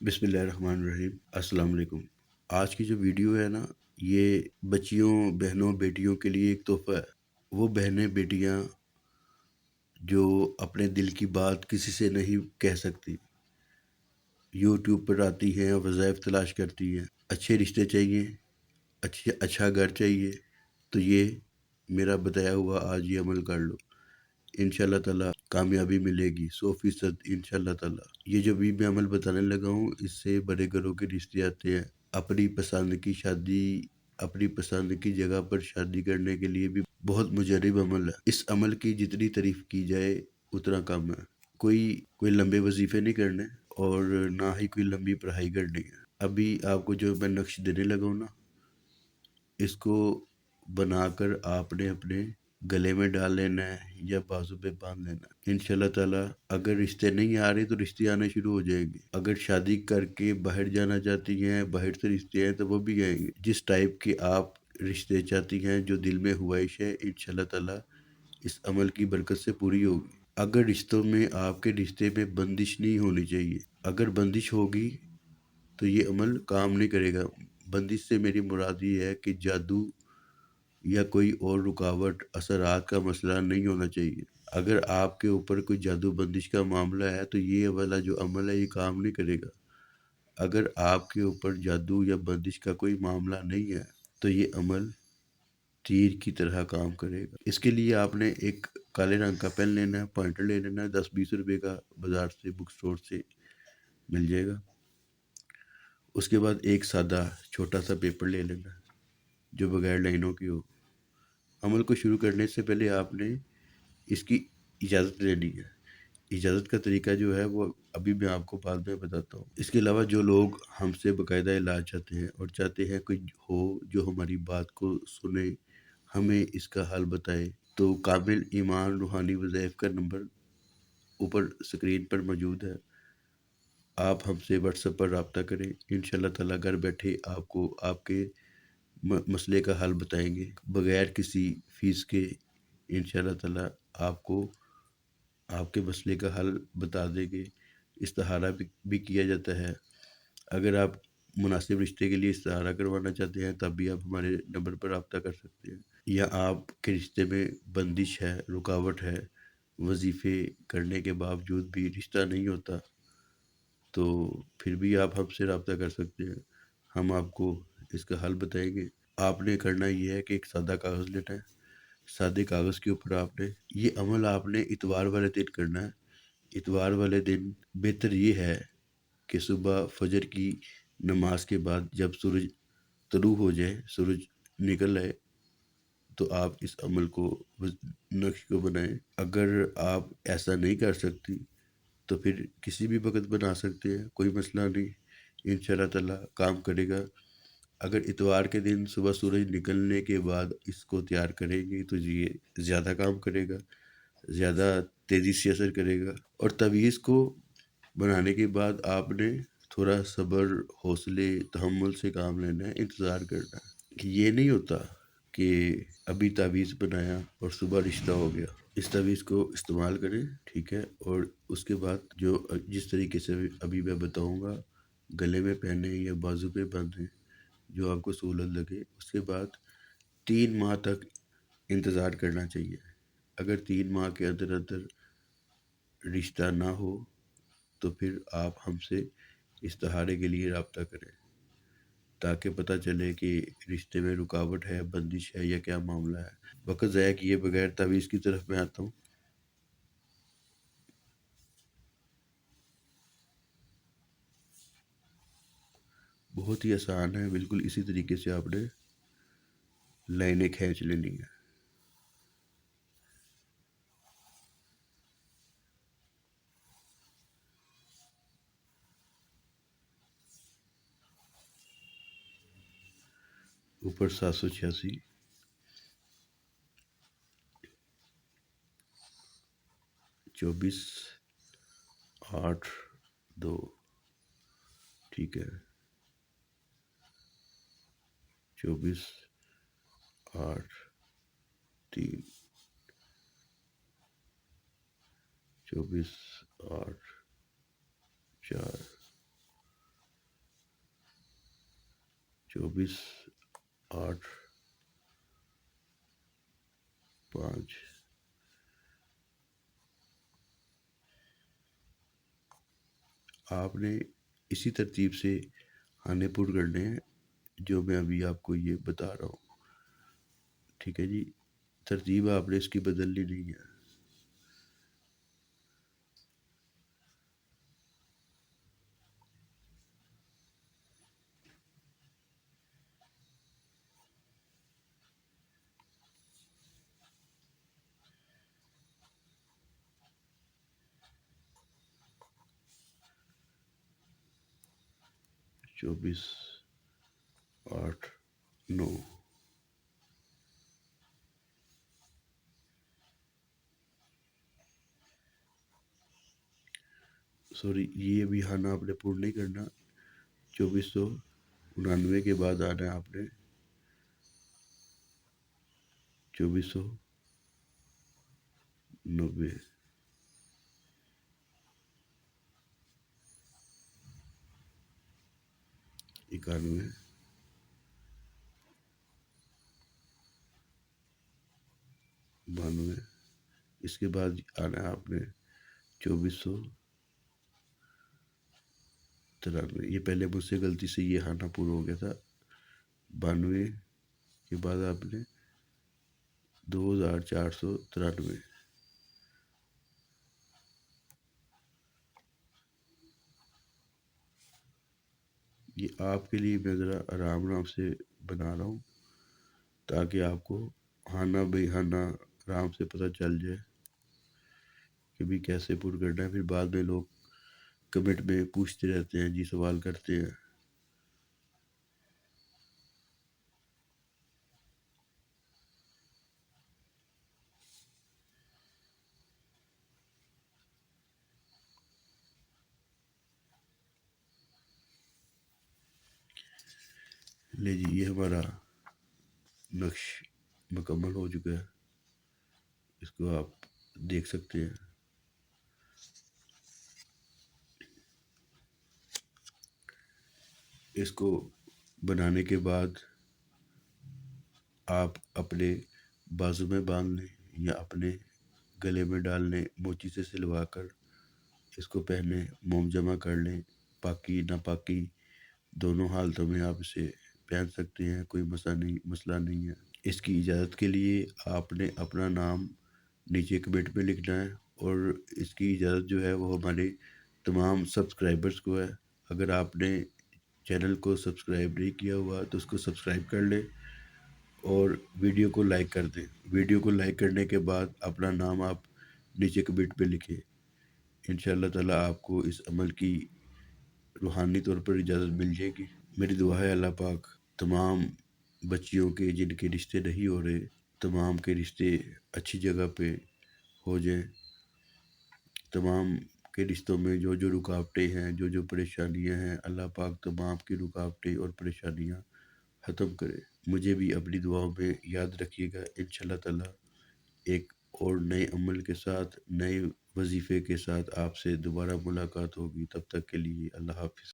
بسم اللہ الرحمن الرحیم۔ السلام علیکم۔ آج کی جو ویڈیو ہے نا، یہ بچیوں، بہنوں، بیٹیوں کے لیے ایک تحفہ ہے۔ وہ بہنیں، بیٹیاں جو اپنے دل کی بات کسی سے نہیں کہہ سکتی، یوٹیوب پر آتی ہیں، وظائف تلاش کرتی ہیں، اچھے رشتے چاہیے، اچھا گھر چاہیے، تو یہ میرا بتایا ہوا آج یہ عمل کر لو، انشاءاللہ تعالیٰ کامیابی ملے گی 100%، انشاءاللہ تعالیٰ۔ یہ جو بھی میں عمل بتانے لگا ہوں، اس سے بڑے گھروں کے رشتے آتے ہیں۔ اپنی پسند کی شادی، اپنی پسند کی جگہ پر شادی کرنے کے لیے بھی بہت مجرب عمل ہے۔ اس عمل کی جتنی تعریف کی جائے اتنا کم ہے۔ کوئی لمبے وظیفے نہیں کرنے، اور نہ ہی کوئی لمبی پڑھائی کرنی ہے۔ ابھی آپ کو جو میں نقش دینے لگا ہوں نا، اس کو بنا کر آپ نے اپنے گلے میں ڈال لینا ہے یا بازو پہ باندھ لینا ہے۔ انشاءاللہ تعالیٰ اگر رشتے نہیں آ رہے تو رشتے آنے شروع ہو جائیں گے۔ اگر شادی کر کے باہر جانا چاہتی ہیں، باہر سے رشتے ہیں، تو وہ بھی آئیں گے۔ جس ٹائپ کے آپ رشتے چاہتی ہیں، جو دل میں خواہش ہے، انشاءاللہ تعالیٰ اس عمل کی برکت سے پوری ہوگی۔ اگر رشتوں میں، آپ کے رشتے میں بندش نہیں ہونی چاہیے۔ اگر بندش ہوگی تو یہ عمل کام نہیں کرے گا۔ بندش سے میری مراد یہ ہے کہ جادو یا کوئی اور رکاوٹ، اثرات کا مسئلہ نہیں ہونا چاہیے۔ اگر آپ کے اوپر کوئی جادو بندش کا معاملہ ہے تو یہ والا جو عمل ہے یہ کام نہیں کرے گا۔ اگر آپ کے اوپر جادو یا بندش کا کوئی معاملہ نہیں ہے تو یہ عمل تیر کی طرح کام کرے گا۔ اس کے لیے آپ نے ایک کالے رنگ کا پین لینا ہے، پوائنٹر لے لینا ہے، 10-20 روپے کا بازار سے، بک سٹور سے مل جائے گا۔ اس کے بعد ایک سادہ چھوٹا سا پیپر لے لینا ہے جو بغیر لائنوں کی ہو۔ عمل کو شروع کرنے سے پہلے آپ نے اس کی اجازت لینی ہے۔ اجازت کا طریقہ جو ہے وہ ابھی میں آپ کو بعد میں بتاتا ہوں۔ اس کے علاوہ جو لوگ ہم سے باقاعدہ علاج چاہتے ہیں اور چاہتے ہیں کوئی ہو جو ہماری بات کو سنے، ہمیں اس کا حل بتائے، تو کامل ایمان روحانی وظائف کا نمبر اوپر سکرین پر موجود ہے۔ آپ ہم سے واٹس ایپ پر رابطہ کریں، انشاءاللہ تعالیٰ گھر بیٹھے آپ کو آپ کے مسئلے کا حل بتائیں گے بغیر کسی فیس کے۔ انشاءاللہ تعالیٰ آپ کو آپ کے مسئلے کا حل بتا دیں گے۔ استخارہ بھی کیا جاتا ہے۔ اگر آپ مناسب رشتے کے لیے استخارہ کروانا چاہتے ہیں تب بھی آپ ہمارے نمبر پر رابطہ کر سکتے ہیں۔ یا آپ کے رشتے میں بندش ہے، رکاوٹ ہے، وظیفے کرنے کے باوجود بھی رشتہ نہیں ہوتا، تو پھر بھی آپ ہم سے رابطہ کر سکتے ہیں۔ ہم آپ کو اس کا حل بتائیں گے۔ آپ نے کرنا یہ ہے کہ ایک سادہ کاغذ لینا ہے۔ سادے کاغذ کے اوپر آپ نے یہ عمل آپ نے اتوار والے دن کرنا ہے۔ اتوار والے دن بہتر یہ ہے کہ صبح فجر کی نماز کے بعد جب سورج طلوع ہو جائے، سورج نکل آئے، تو آپ اس عمل کو، نقش کو بنائیں۔ اگر آپ ایسا نہیں کر سکتی تو پھر کسی بھی وقت بنا سکتے ہیں، کوئی مسئلہ نہیں، انشاءاللہ تعالیٰ کام کرے گا۔ اگر اتوار کے دن صبح سورج نکلنے کے بعد اس کو تیار کریں گے تو یہ زیادہ کام کرے گا، زیادہ تیزی سے اثر کرے گا۔ اور تعویذ کو بنانے کے بعد آپ نے تھوڑا صبر، حوصلے، تحمل سے کام لینا ہے، انتظار کرنا ہے۔ کہ یہ نہیں ہوتا کہ ابھی تعویذ بنایا اور صبح رشتہ ہو گیا۔ اس تعویذ کو استعمال کریں، ٹھیک ہے؟ اور اس کے بعد جس طریقے سے ابھی میں بتاؤں گا، گلے میں پہنیں یا بازو پہ باندھیں، جو آپ کو سہولت لگے۔ اس کے بعد 3 ماہ تک انتظار کرنا چاہیے۔ اگر 3 ماہ کے اندر رشتہ نہ ہو تو پھر آپ ہم سے استخارے کے لیے رابطہ کریں، تاکہ پتہ چلے کہ رشتے میں رکاوٹ ہے، بندش ہے یا کیا معاملہ ہے۔ وقت ضائع کیے بغیر تعویذ کی طرف میں آتا ہوں۔ بہت ہی آسان ہے، بالکل اسی طریقے سے آپ نے لائنیں کھینچ لینی ہیں۔ اوپر 786، 24/8/2، ٹھیک ہے؟ 24/8/3، 24/8/4، 24/8/5 آپ نے اسی ترتیب سے کھانے پر کرنے ہیں جو میں ابھی آپ کو یہ بتا رہا ہوں، ٹھیک ہے جی؟ ترتیب آپ نے اس کی بدلنی نہیں ہے۔ چوبیس آٹھ نو سوری، یہ ابھی کھانا آپ نے پور نہیں کرنا۔ 2499 کے بعد آنا ہے آپ نے 2490 91 92۔ اس کے بعد آنا ہے آپ نے 2493۔ یہ پہلے مجھ سے غلطی سے یہ کھانا پورا ہو گیا تھا۔ 92 کے بعد آپ نے 2493۔ یہ آپ کے لیے میں ذرا آرام سے بنا رہا ہوں تاکہ آپ کو کھانا کھانا آرام سے پتہ چل جائے کہ بھی کیسے پر کرنا ہے۔ پھر بعد میں لوگ کمنٹ میں پوچھتے رہتے ہیں جی، سوال کرتے ہیں۔ لے جی، یہ ہمارا نقش مکمل ہو چکا ہے، اس کو آپ دیکھ سکتے ہیں۔ اس کو بنانے کے بعد آپ اپنے بازو میں باندھ لیں یا اپنے گلے میں ڈال لیں، موچی سے سلوا کر اس کو پہنے، موم جمع کر لیں۔ پاکی ناپاکی دونوں حالتوں میں آپ اسے پہن سکتے ہیں، کوئی مسئلہ نہیں ہے۔ اس کی اجازت کے لیے آپ نے اپنا نام نیچے کمنٹ میں لکھنا ہے، اور اس کی اجازت جو ہے وہ ہمارے تمام سبسکرائبرز کو ہے۔ اگر آپ نے چینل کو سبسکرائب نہیں کیا ہوا تو اس کو سبسکرائب کر لیں اور ویڈیو کو لائک کر دیں۔ ویڈیو کو لائک کرنے کے بعد اپنا نام آپ نیچے کمنٹ پہ لکھیں۔ انشاءاللہ تعالیٰ آپ کو اس عمل کی روحانی طور پر اجازت مل جائے گی۔ میری دعا ہے اللہ پاک تمام بچیوں کے جن کے رشتے نہیں ہو رہے، تمام کے رشتے اچھی جگہ پہ ہو جائیں۔ تمام کے رشتوں میں جو جو رکاوٹیں ہیں، جو جو پریشانیاں ہیں، اللہ پاک تمام کی رکاوٹیں اور پریشانیاں ختم کرے۔ مجھے بھی اپنی دعاؤں میں یاد رکھیے گا۔ انشاءاللہ تعالیٰ ایک اور نئے عمل کے ساتھ، نئے وظیفے کے ساتھ آپ سے دوبارہ ملاقات ہوگی۔ تب تک کے لیے اللہ حافظ۔